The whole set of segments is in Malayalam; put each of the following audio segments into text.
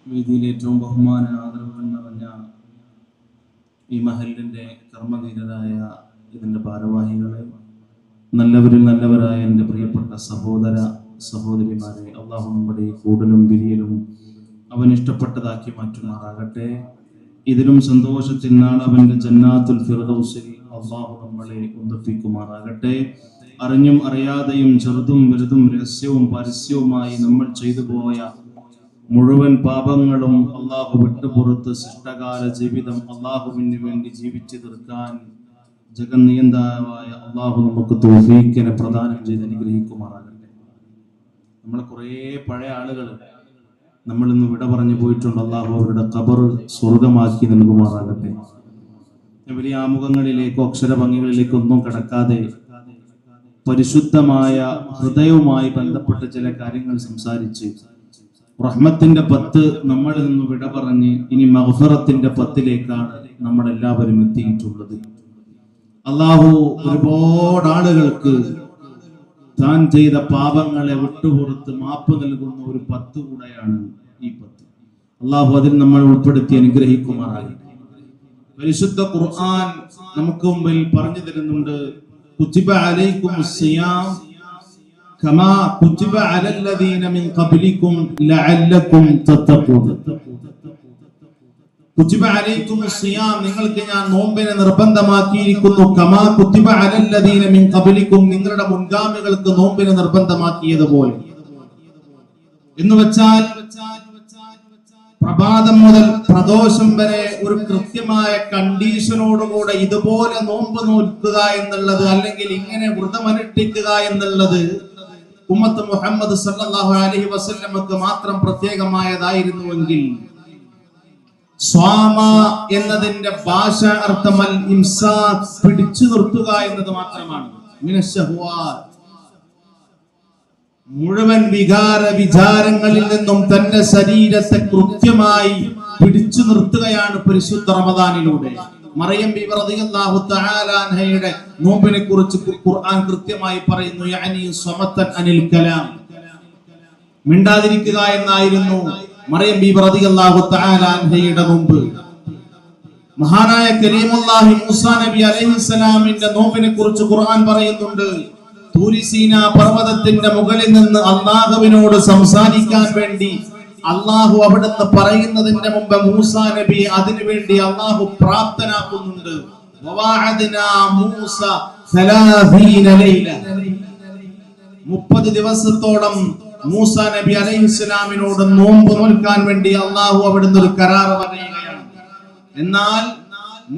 വേദിയിൽ ഏറ്റവും ബഹുമാന ആദരവുകൾ നിറഞ്ഞ ഈ മഹലിന്റെ കർമ്മധീരരായ ഇതിന്റെ ഭാരവാഹികളെ, നല്ലവരിൽ നല്ലവരായ എൻ്റെ പ്രിയപ്പെട്ട സഹോദര സഹോദരിമാരെ, അള്ളാഹു നമ്മുടെ കൂടലും വിരിയലും അവൻ ഇഷ്ടപ്പെട്ടതാക്കി മാറ്റുമാറാകട്ടെ. ഇതിലും സന്തോഷത്തിൽ നാളെ അവന്റെ ജന്നാത്തുൽ ഫിർദൗസിൽ അള്ളാഹു നമ്മളെ ഒന്നിപ്പിക്കുമാറാകട്ടെ. അറിഞ്ഞും അറിയാതെയും ചെറുതും വലുതും രഹസ്യവും പരസ്യവുമായി നമ്മൾ ചെയ്തു പോയ മുഴുവൻ പാപങ്ങളും അള്ളാഹു വിട്ടുപുറത്ത് ശിഷ്ടകാല ജീവിതം അള്ളാഹുവിന് വേണ്ടി ജീവിച്ചു തീർക്കാൻ ജഗന്നിയന്താവായ അള്ളാഹു നമുക്ക് തൗഫീഖിനെ പ്രദാനം ചെയ്ത് അനുഗ്രഹിക്കുമാറാകട്ടെ. നമ്മൾ കുറേ പഴയ ആളുകൾ നമ്മൾ ഇന്ന് വിട പറഞ്ഞു പോയിട്ടുണ്ട്. അള്ളാഹു അവരുടെ ഖബർ സ്വർഗമാക്കി നൽകുമാറാകട്ടെ. വലിയ ആമുഖങ്ങളിലേക്കോ അക്ഷരഭംഗികളിലേക്കോ ഒന്നും കടക്കാതെ പരിശുദ്ധമായ ഹൃദയവുമായി ബന്ധപ്പെട്ട ചില കാര്യങ്ങൾ സംസാരിച്ച് റഹ്മത്തിന്റെ 10 നമ്മളിൽ നിന്ന് വിട പറഞ്ഞ് ഇനി മഗ്ഫിറത്തിന്റെ 10ലേക്കാണ് നമ്മളെല്ലാവരും എത്തിയിട്ടുള്ളത്. അള്ളാഹു ഒരുപാട് ആളുകൾക്ക് താൻ ചെയ്ത പാപങ്ങളെ വിട്ടുപുറത്ത് മാപ്പ് നൽകുന്ന ഒരു 10 കൂടെയാണ് ഈ 10. അള്ളാഹു അതിൽ നമ്മൾ ഉൾപ്പെടുത്തി അനുഗ്രഹിക്കുമാറായി. പരിശുദ്ധ ഖുർആൻ നമുക്ക് മുമ്പിൽ പറഞ്ഞു തരുന്നുണ്ട്, കുതിബ അലൈക്കുമുസ് സിയാം കമാ കുതിബ അലല്ലദീന മിൻ ഖബ്ലിക്കും ലഅല്ലക്കും തത്തഖൂൻ. കുതിബ അലൈക്കുമുസ് സിയാം, നിങ്ങൾക്ക് ഞാൻ നോമ്പിനെ നിർബന്ധമാക്കിയിരിക്കുന്നു. കമാ കുതിബ അലല്ലദീന മിൻ ഖബ്ലിക്കും, നിങ്ങളുടെ മുൻഗാമികൾക്ക് നോമ്പിനെ നിർബന്ധമാക്കിയതുപോലെ. എന്ന് വെച്ചാൽ പ്രഭാതം മുതൽ പ്രദോഷം വരെ ഒരു കൃത്യമായ കണ്ടീഷനോടുകൂടെ ഇതുപോലെ നോമ്പ് നോക്കുക എന്നുള്ളത്, അല്ലെങ്കിൽ ഇങ്ങനെ വ്രതമനുഷ്ഠിക്കുക എന്നുള്ളത് ഉമ്മത്ത് മുഹമ്മദ് സല്ലല്ലാഹു അലൈഹി വസല്ലമക്ക് മാത്രം പ്രത്യേകമായതായിരുന്നുവെങ്കിൽ, സ്വാമ എന്നതിന്റെ ഭാഷ അർത്ഥം അൽ ഇംസാക്, പിടിച്ചു നിർത്തുക എന്നത് മാത്രമാണ്. മിനശ്ശഹ്വാത്ത്, മുഴുവൻ വികാര വിചാരങ്ങളിൽ നിന്നും തന്റെ ശരീരത്തെ കൃത്യമായി പിടിച്ചു നിർത്തുകയാണ് പരിശുദ്ധ റമദാനിലൂടെ. മറിയം ബീവി റളിയല്ലാഹു തആല അൻഹയുടെ നോമ്പിനെ കുറിച്ച് ഖുർആൻ കൃത്യമായി പറയുന്നു, യഅനി സ്വമത്തൻ അനിൽ കലാം, മിണ്ടാതിരിക്കുക എന്നായിരുന്നു മറിയം ബീവി റളിയല്ലാഹു തആല അൻഹയുടെ നോമ്പ്. മഹാനായ കലീമുല്ലാഹി മൂസാ നബി അലൈഹിസ്സലാമിന്റെ നോമ്പിനെ കുറിച്ച് ഖുർആൻ പറയുന്നുണ്ട്, തൂരിസീന പർവ്വതത്തിന്റെ മുകളിൽ നിന്ന് അള്ളാഹുവിനോട് സംസാരിക്കാൻ വേണ്ടി അള്ളാഹു അവിടുന്ന് പറയുന്നതിന്റെ മുമ്പ് മൂസാ നബി അതിനുവേണ്ടി അള്ളാഹു പ്രാപ്തനാക്കുന്നുണ്ട്. 30 ദിവസത്തോളം മൂസാ നബി അലൈഹിസ്സലാമിനോട് നോമ്പ് നോൽക്കാൻ വേണ്ടി അള്ളാഹു അവിടുന്ന് ഒരു കരാർ പറയുകയാണ്. എന്നാൽ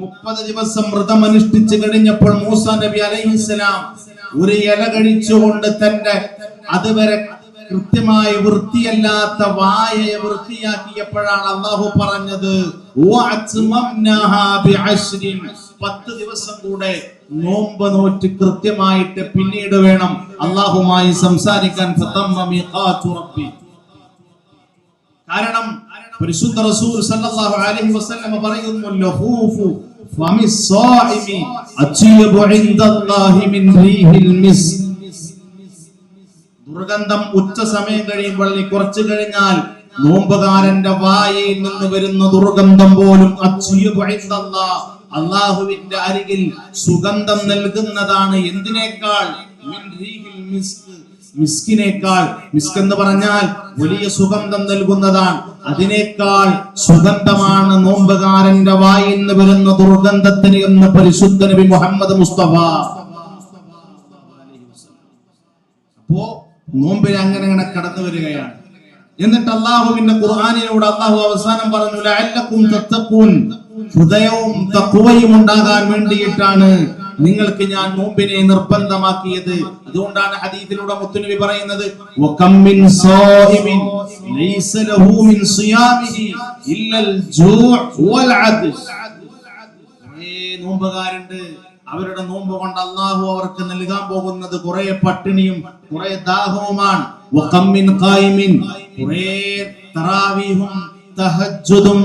30 ദിവസം വ്രതം അനുഷ്ഠിച്ചു കഴിഞ്ഞപ്പോൾ മൂസാ നബി അലൈഹിസ്സലാം ഒരു ഇല കഴിച്ചുകൊണ്ട് തന്റെ അതുവരെ കൃത്യമായി വൃത്തിയല്ലാത്ത വായയെ വൃത്തിയാക്കിയപ്പോഴാണ് അള്ളാഹു പറഞ്ഞത്, 10 ദിവസം കൂടെ നോമ്പ് നോറ്റ് കൃത്യമായിട്ട് പിന്നീട് വേണം അള്ളാഹുമായി സംസാരിക്കാൻ. കാരണം പരിശുദ്ധ റസൂൽ സല്ലല്ലാഹു അലൈഹി വസല്ലം പറയുന്നു, ലഹൂഫു ഫമിസ്സാഇമി അത്യബു ഇൻദല്ലാഹി മിൻ റീഹിൽ മിസ്ക്. ദുർഗന്ധം ഉച്ച സമയം കഴിയുമ്പോൾ, കുറച്ചു കഴിഞ്ഞാൽ നോമ്പുകാരന്റെ വായയിൽ നിന്ന് വരുന്ന ദുർഗന്ധം പോലും അത്യബു ഇൻദല്ലാഹ്, അല്ലാഹുവിന്റെ അരികിൽ സുഗന്ധം നൽകുന്നതാണ്. എന്തിനേക്കാൾ? മിൻ റീഹിൽ മിസ്ക്, മിസ്കിനേക്കാൾ. മിസ്ക് എന്ന് പറഞ്ഞാൽ വലിയ സുഗന്ധം നൽകുന്നതാണ്. അതിനേക്കാൾ സുഗന്ധമാണ് നോമ്പുകാരന്റെ വായിൽ നിന്ന് വരുന്ന ദുർഗന്ധത്തിന് എന്ന് പരിശുദ്ധ നബി മുഹമ്മദ് മുസ്തഫ. അപ്പോ നോമ്പിന് അങ്ങനെ കടന്നു വരികയാണ്. എന്നിട്ട് അള്ളാഹുവിന്റെ ഖുർആനിലൂടെ അള്ളാഹു അവസാനം പറഞ്ഞു, ലഅല്ലക്കും തത്തഖൂൻ, ഹൃദയവും തഖ്വയും ഉണ്ടാകാൻ വേണ്ടിയിട്ടാണ് നിങ്ങൾക്ക് ഞാൻ നോമ്പിനെ നിർബന്ധമാക്കിയത്. അതുകൊണ്ടാണ് ഹദീസിലൂടെ മുത്തുനബി പറയുന്നത്, വകം മിൻ സായിമിൻ ലൈസ ലഹു മിൻ സിയാമിഹി ഇല്ലൽ ജൂഅ് വൽ അദ്ശ്. നോമ്പുകാരുണ്ട്, അവരുടെ നോമ്പ് കൊണ്ട് അല്ലാഹു അവർക്ക് നൽകാൻ പോകുന്നത് കുറെ പട്ടിണിയും കുറെ ദാഹവുമാണ്. വകം മിൻ ഖായിമിൻ, കുറെ തറാവീഹും തഹജ്ജുദും